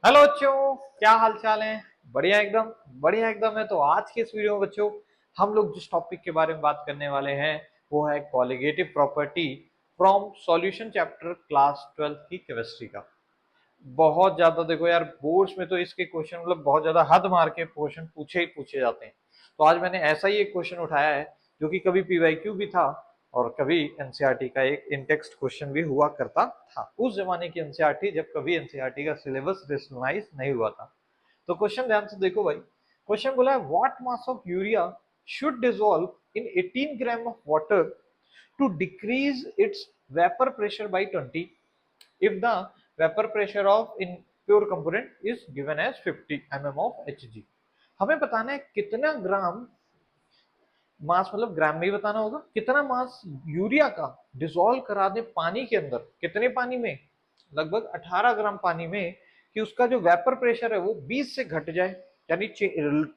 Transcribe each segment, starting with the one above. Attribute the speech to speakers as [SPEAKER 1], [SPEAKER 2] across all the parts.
[SPEAKER 1] Hello बच्चों, क्या हाल चाल है। बढ़िया एकदम है। तो आज के इस वीडियो में बच्चों हम लोग जिस टॉपिक के बारे में बात करने वाले हैं वो है colligative property from solution chapter class 12 की केमिस्ट्री का। बहुत ज्यादा देखो यार, बोर्ड्स में तो इसके क्वेश्चन मतलब बहुत ज्यादा हद मार के क्वेश्चन पूछे ही पूछे जाते हैं। तो आज मैंने ऐसा ही एक क्वेश्चन उठाया है जो कि कभी पीवाईक्यू भी था और कभी एनसीईआरटी का एक इन टेक्स्ट क्वेश्चन भी हुआ करता था। उस जमाने की एनसीईआरटी जब कभी एनसीईआरटी का सिलेबस रेशनलाइज नहीं हुआ था। तो क्वेश्चन ध्यान से देखो भाई। क्वेश्चन बोला है what mass of urea should dissolve in 18 gram of water to decrease its vapour pressure by 20 if the vapor pressure of in pure component is given as 50 mm of Hg। हमें बताना है कितना ग्राम मास, मतलब ग्राम में ही बताना होगा, कितना मास यूरिया का डिसॉल्व करा दे पानी के अंदर। कितने पानी में? लगभग 18 ग्राम पानी में, कि उसका जो वेपर प्रेशर है वो 20 से घट जाए। यानी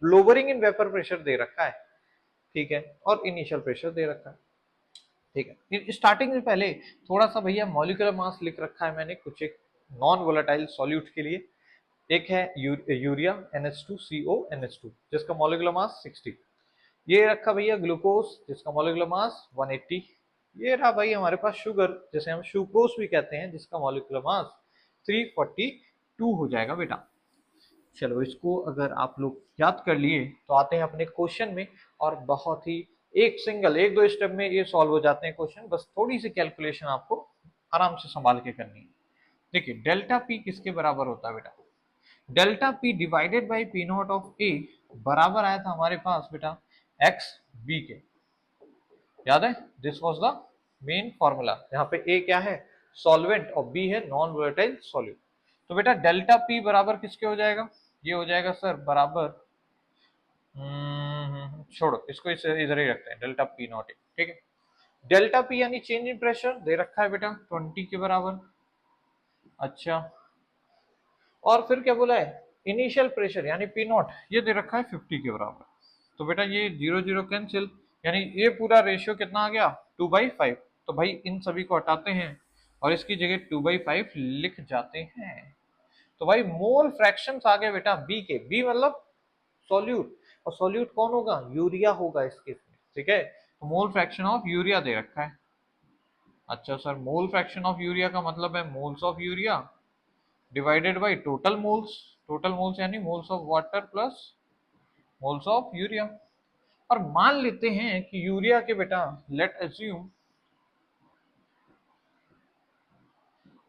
[SPEAKER 1] लोअरिंग इन वेपर प्रेशर दे रखा है, ठीक है, और इनिशियल प्रेशर दे रखा है, ठीक है। स्टार्टिंग में पहले थोड़ा सा भैया मॉलिक्यूलर मास लिख रखा है मैंने कुछ एक नॉन वोलेटाइल सॉल्यूट के लिए। एक है यूरिया NH2CO NH2 जिसका मॉलिक्यूलर मास 60। ये रखा भैया ग्लूकोज जिसका मॉलिक्यूलर मास 180। ये रहा भाई हमारे पास शुगर जिसे हम सुक्रोज भी कहते हैं जिसका मॉलिक्यूलर मास 342 हो जाएगा बेटा। चलो इसको अगर आप लोग याद कर लिए तो आते हैं अपने क्वेश्चन में। और बहुत ही एक दो स्टेप में ये सॉल्व हो जाते हैं क्वेश्चन। बस थोड़ी सी कैलकुलेशन आपको आराम से संभाल के करनी है। देखिए डेल्टा पी किसके बराबर होता है बेटा? Delta P divided by P naught of A बराबर आया था हमारे पास बेटा एक्स बी के। याद है? This was the main formula. यहाँ पे ए क्या है? सॉल्वेंट, और बी है नॉन वोलेटाइल सॉल्यूट। तो बेटा डेल्टा पी बराबर किसके हो जाएगा? ये हो जाएगा सर बराबर, छोड़ो इसको इधर ही रखते हैं, डेल्टा पी नॉट ए, ठीक है। डेल्टा पी यानी चेंज इन प्रेशर दे रखा है बेटा 20 के बराबर। अच्छा, और फिर क्या बोला है? इनिशियल प्रेशर यानी पी नॉट ये दे रखा है 50 के बराबर। तो बेटा ये जीरो जीरो कैंसिल, यानी ये पूरा रेशियो कितना आ गया? 2/5। तो भाई इन सभी को हटाते हैं और इसकी जगह 2/5 लिख जाते हैं। तो भाई मोल फ्रैक्शन आ गए बेटा बी के। बी मतलब सॉल्यूट, और सॉल्यूट कौन होगा? यूरिया होगा इस केस में, ठीक है। तो मोल फ्रैक्शन ऑफ यूरिया दे रखा है। अच्छा sir, mole fraction of urea का मतलब है moles of urea divided by total moles. Total moles यानी moles of water plus moles of urea. और मान लेते हैं कि यूरिया के बेटा let assume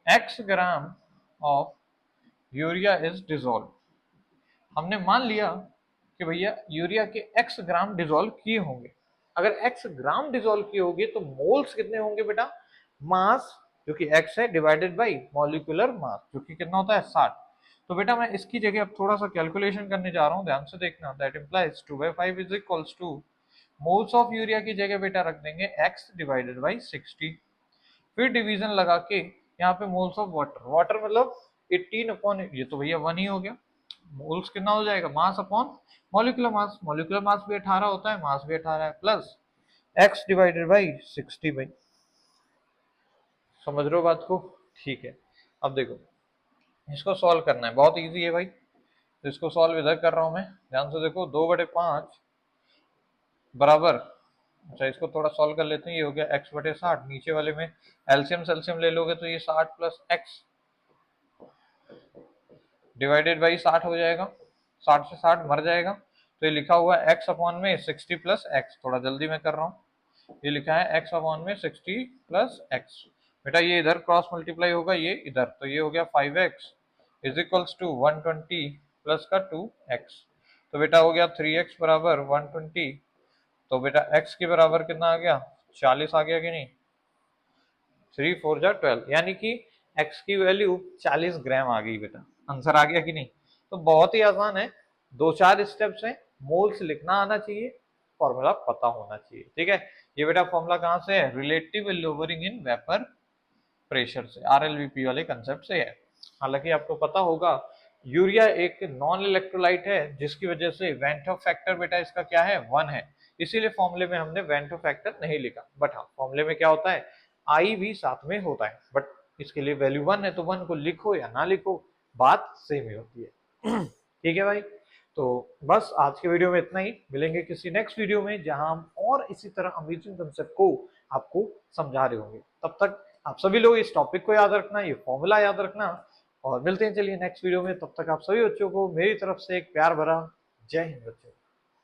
[SPEAKER 1] x gram of urea is dissolve. हमने मान लिया कि भैया यूरिया के x ग्राम डिसॉल्व किए होंगे। अगर x ग्राम डिसॉल्व किए होंगे तो मोल्स कितने होंगे बेटा? मास जो कि x है डिवाइडेड बाई मॉलिक्यूलर मास जो कि कितना होता है 60। तो बेटा मैं इसकी जगह अब थोड़ा सा कैलकुलेशन करने जा रहा हूँ, ध्यान से देखना। That implies 2/5 is equals two moles of urea की जगह बेटा रख देंगे x डिवाइडेड बाई 60। फिर डिवीजन लगा के यहाँ पे मोल्स ऑफ वाटर, वाटर मतलब 18 अपॉन, ये तो भैया 1 ही हो गया। मोल्स कितना हो जाएगा? Mass upon molecular mass. Molecular mass भी 18 होता है, मास भी 18 है, प्लस x डिवाइडेड बाई 60 भाई। समझ रहे हो बात को? ठीक है। अब देखो इसको सॉल्व करना है, बहुत इजी है भाई। तो इसको सॉल्व इधर कर रहा हूं मैं, ध्यान से देखो। 2/5 बराबर, अच्छा इसको थोड़ा सॉल्व कर लेते हैं। ये हो गया x/60, नीचे वाले में एलसीएम सेल्सियम ले लोगे तो ये 60 प्लस एक्स डिवाइडेड बाई 60 हो जाएगा। 60 से 60 मर जाएगा, तो ये लिखा हुआ है x अपॉन में 60 प्लस एक्स। थोड़ा जल्दी मैं कर रहा हूँ। ये लिखा है x अपॉन में 60 प्लस एक्स। बेटा ये इधर क्रॉस मल्टीप्लाई होगा, ये इधर, तो ये हो गया 5x is equals to 120 plus का 2x। तो बेटा हो गया 3x बराबर 120। तो बेटा x के बराबर कितना आ गया? 40 आ गया कि नहीं? 3×4 = 12, यानी कि x की वैल्यू 40 ग्राम आ गई बेटा। आंसर आ गया कि नहीं? तो बहुत ही आसान है, दो चार स्टेप्स हैं। मोल्स लिखना आना चाहिए, फॉर्मूला पता होना चाहिए, ठीक है। ये बेटा फॉर्मूला कहाँ से है? Relative lowering in vapour pressure से, आरएलवीपी वाले कंसेप्ट से है। हालांकि आपको पता होगा यूरिया एक नॉन इलेक्ट्रोलाइट है जिसकी वजह से वेंटो फैक्टर बेटा इसका क्या है? 1 है। इसीलिए फॉर्मूले में हमने वेंटो फैक्टर नहीं लिखा। बट हाँ फॉर्मूले में क्या होता है? आई भी साथ में होता है, बट इसके लिए वैल्यू 1 है तो 1 को लिखो या ना लिखो बात सेम ही होती है। ठीक है भाई, तो बस आज के वीडियो में इतना ही। मिलेंगे किसी नेक्स्ट वीडियो में जहां हम और इसी तरह अमेजिंग कंसेप्ट को आपको समझा रहे होंगे। तब तक आप सभी लोग इस टॉपिक को याद रखना, ये फॉर्मूला याद रखना, और मिलते हैं चलिए नेक्स्ट वीडियो में। तब तक आप सभी बच्चों को मेरी तरफ से एक प्यार भरा जय हिंद बच्चों।